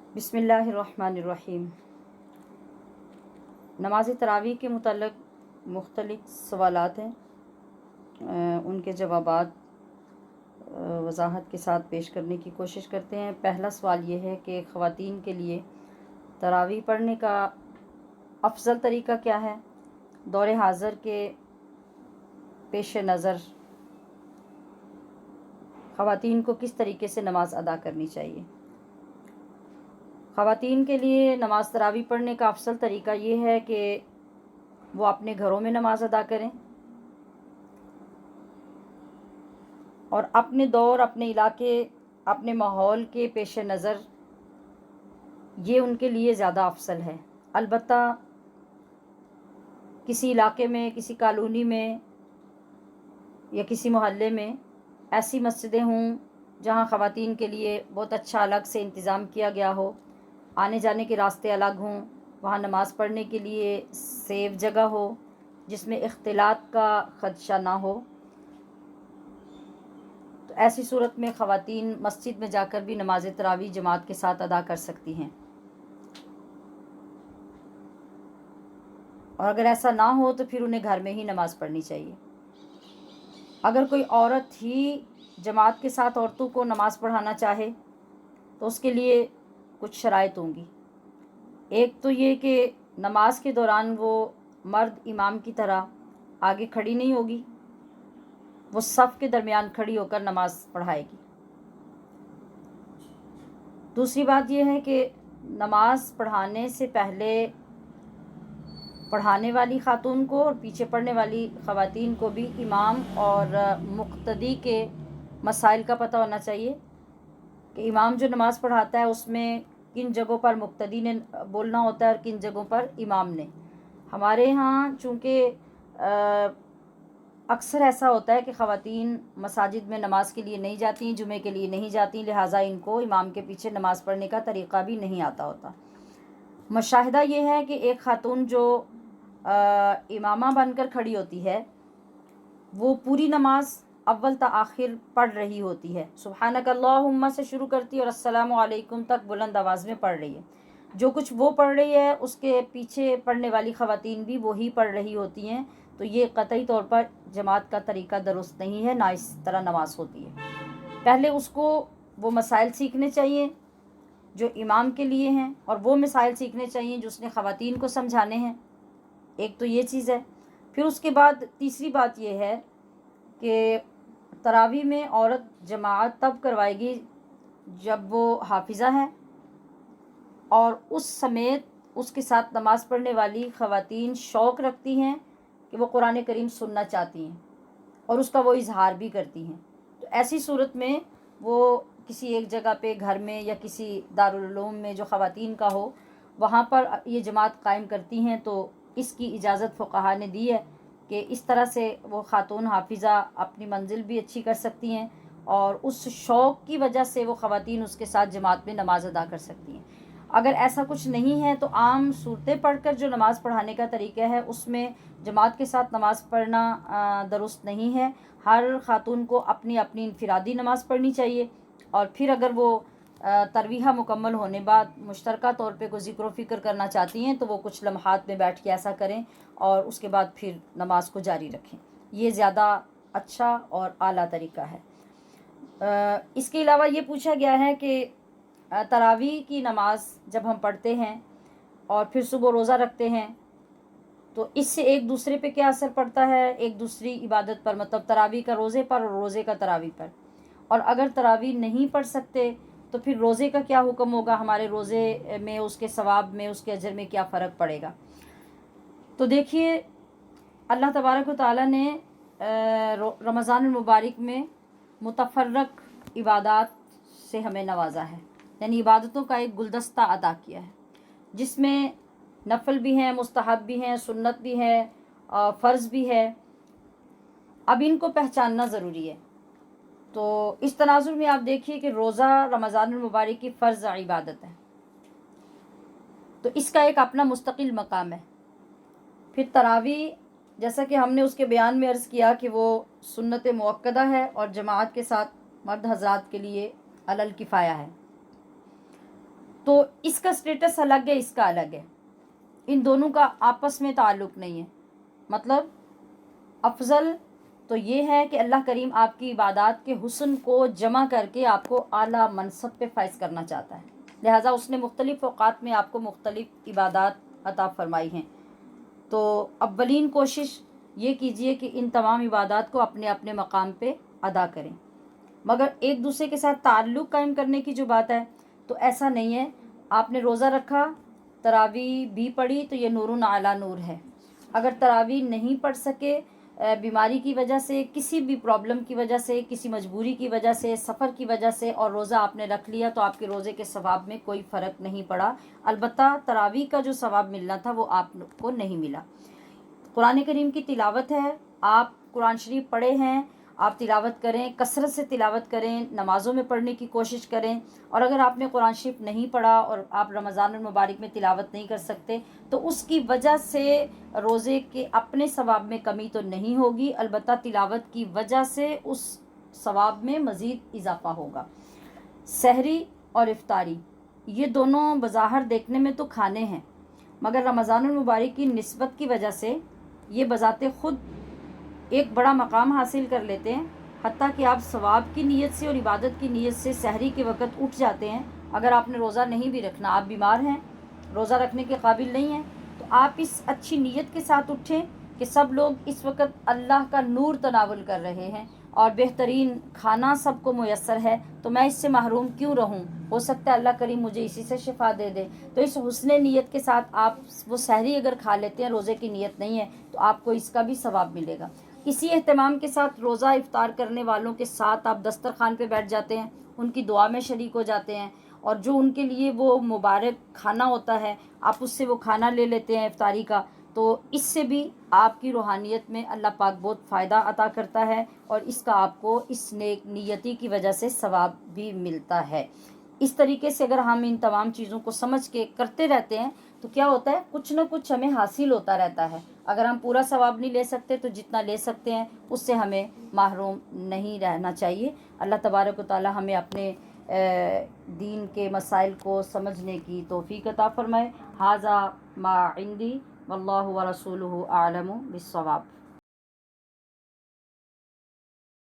बिस्मिल्लाहिर्रहमानिर्रहीम। नमाज तरावी के मुतल्लिक़ मुख्तलिफ़ सवालात हैं, उनके जवाबात वज़ाहत के साथ पेश करने की कोशिश करते हैं। पहला सवाल ये है कि ख़वातीन के लिए तरावी पढ़ने का अफ़ज़ल तरीक़ा क्या है? दौर हाज़िर के पेश नज़र ख़वातीन को किस तरीके से नमाज अदा करनी चाहिए? ख़वातीन के लिए नमाज तरावी पढ़ने का अफ़ज़ल तरीक़ा ये है कि वो अपने घरों में नमाज अदा करें और अपने दौर, अपने इलाके, अपने माहौल के पेश नज़र ये उनके लिए ज़्यादा अफ़ज़ल है। अलबत्ता किसी इलाके में, किसी कॉलोनी में या किसी मोहल्ले में ऐसी मस्जिदें हों जहाँ ख़वातीन के लिए बहुत अच्छा अलग से इंतज़ाम किया गया हो, आने जाने के रास्ते अलग हों, वहाँ नमाज़ पढ़ने के लिए सेफ जगह हो जिसमें इख्तिलात का ख़दशा ना हो, तो ऐसी सूरत में ख़वातीन मस्जिद में जाकर भी नमाज तरावी जमात के साथ अदा कर सकती हैं। और अगर ऐसा ना हो तो फिर उन्हें घर में ही नमाज़ पढ़नी चाहिए। अगर कोई औरत ही जमात के साथ औरतों को नमाज़ पढ़ाना चाहे तो उसके लिए कुछ शराइत होंगी। एक तो ये कि नमाज के दौरान वो मर्द इमाम की तरह आगे खड़ी नहीं होगी, वो सफ़ के दरमियान खड़ी होकर नमाज पढ़ाएगी। दूसरी बात यह है कि नमाज पढ़ाने से पहले पढ़ाने वाली ख़ातून को और पीछे पढ़ने वाली ख़वातीन को भी इमाम और मुक़्तदी के मसाइल का पता होना चाहिए कि इमाम जो नमाज़ पढ़ाता है उसमें किन जगहों पर मुक़्तदी ने बोलना होता है और किन जगहों पर इमाम ने। हमारे यहाँ चूँकि अक्सर ऐसा होता है कि ख़वातीन मसाजिद में नमाज के लिए नहीं जाती, जुमे के लिए नहीं जाती, लिहाजा इनको इमाम के पीछे नमाज़ पढ़ने का तरीक़ा भी नहीं आता होता। मुशाहिदा ये है कि एक ख़ातून जो इमामा बनकर खड़ी होती है वो पूरी नमाज अव्वल ता आखिर पढ़ रही होती है, सुब्हानक अल्लाहुम्मा से शुरू करती है और अस्सलामु अलैकुम तक बुलंद आवाज़ में पढ़ रही है। जो कुछ वो पढ़ रही है उसके पीछे पढ़ने वाली ख़वातीन भी वही पढ़ रही होती हैं, तो ये क़तई तौर पर जमात का तरीक़ा दुरुस्त नहीं है, ना इस तरह नमाज होती है। पहले उसको वो मसाइल सीखने चाहिए जो इमाम के लिए हैं और वो मसाइल सीखने चाहिए जो उसने ख़वातीन को समझाने हैं। एक तो ये चीज़ है। फिर उसके बाद तीसरी बात ये है कि तरावी में औरत जमात तब करवाएगी जब वो हाफिज़ा है और उस समेत उसके साथ नमाज़ पढ़ने वाली ख़वातीन शौक़ रखती हैं कि वो कुरान करीम सुनना चाहती हैं और उसका वो इजहार भी करती हैं। तो ऐसी सूरत में वो किसी एक जगह पे घर में या किसी दारुल उलूम में जो ख़वातीन का हो वहाँ पर ये जमात कायम करती हैं, तो इसकी इजाज़त फ़ुक़हा ने दी है कि इस तरह से वो ख़ातून हाफिज़ा अपनी मंजिल भी अच्छी कर सकती हैं और उस शौक़ की वजह से वो ख़वातीन उसके साथ जमात में नमाज़ अदा कर सकती हैं। अगर ऐसा कुछ नहीं है तो आम सूरतें पढ़कर जो नमाज़ पढ़ाने का तरीक़ा है उसमें जमात के साथ नमाज़ पढ़ना दुरुस्त नहीं है। हर ख़ातून को अपनी अपनी इनफ़िरादी नमाज़ पढ़नी चाहिए और फिर अगर वो तरवीहा मुकम्मल होने बाद मुश्तरका तौर पे कोई ज़िक्र फ़िक्र करना चाहती हैं तो वो कुछ लम्हात में बैठ के ऐसा करें और उसके बाद फिर नमाज को जारी रखें। ये ज़्यादा अच्छा और आला तरीक़ा है। इसके अलावा ये पूछा गया है कि तरावी की नमाज जब हम पढ़ते हैं और फिर सुबह रोज़ा रखते हैं तो इससे एक दूसरे पे क्या असर पड़ता है, एक दूसरी इबादत पर, मतलब तरावी का रोज़े पर और रोज़े का तरावी पर। और अगर तरावी नहीं पढ़ सकते तो फिर रोज़े का क्या हुक्म होगा, हमारे रोज़े में उसके सवाब में, उसके अजर में क्या फ़र्क पड़ेगा। तो देखिए, अल्लाह तबारक व तआला ने रमज़ान मुबारक में मुतफ़र्रक इबादत से हमें नवाजा है, यानी इबादतों का एक गुलदस्ता अदा किया है जिसमें नफल भी हैं, मुस्तहब भी हैं, सुन्नत भी है, फ़र्ज़ भी है। अब इनको पहचानना ज़रूरी है। तो इस तनाज़ुर में आप देखिए कि रोज़ा रमज़ान मुबारक की फ़र्ज़ इबादत है, तो इसका एक अपना मुस्तकिल मकाम है। फिर तरावी, जैसा कि हमने उसके बयान में अर्ज़ किया कि वो सुन्नत मुअक्कदा है और जमात के साथ मर्द हज़रात के लिए अलल किफ़ाया है। तो इसका स्टेटस अलग है, इसका अलग है, इन दोनों का आपस में ताल्लुक़ नहीं है। मतलब अफजल तो ये है कि अल्लाह करीम आपकी इबादत के हुस्न को जमा करके आपको आला मनसब पे फाइज करना चाहता है, लिहाजा उसने मुख्तलिफ़ औक़ात में आपको मुख्तलिफ़ इबादत अता फ़रमाई हैं। तो अव्वलीन कोशिश ये कीजिए कि इन तमाम इबादत को अपने अपने मकाम पे अदा करें, मगर एक दूसरे के साथ ताल्लुक़ कायम करने की जो बात है तो ऐसा नहीं है। आपने रोज़ा रखा, तरावी भी पढ़ी तो ये नूरुन अला नूर है। अगर तरावी नहीं पढ़ सके बीमारी की वजह से, किसी भी प्रॉब्लम की वजह से, किसी मजबूरी की वजह से, सफ़र की वजह से, और रोज़ा आपने रख लिया तो आपके रोज़े के सवाब में कोई फ़र्क नहीं पड़ा। अलबत्ता तरावी का जो सवाब मिलना था वो आपको नहीं मिला। कुरान करीम की तिलावत है, आप कुरान शरीफ पढ़े हैं, आप तिलावत करें, कसरत से तिलावत करें, नमाज़ों में पढ़ने की कोशिश करें। और अगर आपने कुरान शरीफ नहीं पढ़ा और आप रमज़ान मुबारक में तिलावत नहीं कर सकते तो उसकी वजह से रोज़े के अपने सवाब में कमी तो नहीं होगी, अलबत्ता तिलावत की वजह से उस सवाब में मज़ीद इजाफ़ा होगा। सहरी और इफ्तारी ये दोनों बज़ाहिर देखने में तो खाने हैं, मगर रमज़ान मुबारक की निस्बत की वजह से ये बज़ाते ख़ुद एक बड़ा मकाम हासिल कर लेते हैं। हत्ता कि आप सवाब की नीयत से और इबादत की नीयत से सहरी के वक़्त उठ जाते हैं। अगर आपने रोज़ा नहीं भी रखना, आप बीमार हैं, रोज़ा रखने के काबिल नहीं हैं, तो आप इस अच्छी नीयत के साथ उठें कि सब लोग इस वक्त अल्लाह का नूर तनावुल कर रहे हैं और बेहतरीन खाना सबको मुयस्सर है, तो मैं इससे महरूम क्यों रहूं, हो सकता है अल्लाह करीम मुझे इसी से शिफा दे दे। तो इस हुस्ने नीयत के साथ आप वो सहरी अगर खा लेते हैं, रोज़े की नीयत नहीं है, तो आपको इसका भी सवाब मिलेगा। इसी एहतमाम के साथ रोज़ा इफ्तार करने वालों के साथ आप दस्तरखान पे बैठ जाते हैं, उनकी दुआ में शरीक हो जाते हैं, और जो उनके लिए वो मुबारक खाना होता है आप उससे वो खाना ले लेते हैं इफ्तारी का, तो इससे भी आपकी रूहानियत में अल्लाह पाक बहुत फ़ायदा अता करता है और इसका आपको इस नेक नीयती की वजह से सवाब भी मिलता है। इस तरीके से अगर हम इन तमाम चीज़ों को समझ के करते रहते हैं तो क्या होता है, कुछ ना कुछ हमें हासिल होता रहता है। अगर हम पूरा सवाब नहीं ले सकते तो जितना ले सकते हैं उससे हमें महरूम नहीं रहना चाहिए। अल्लाह तबारक व तआला हमें अपने दीन के मसाइल को समझने की तौफीक अता फ़रमाए। हाज़ा मा इंदी वल्लाहु व रसूलुहु आलमु बिस्सवाब।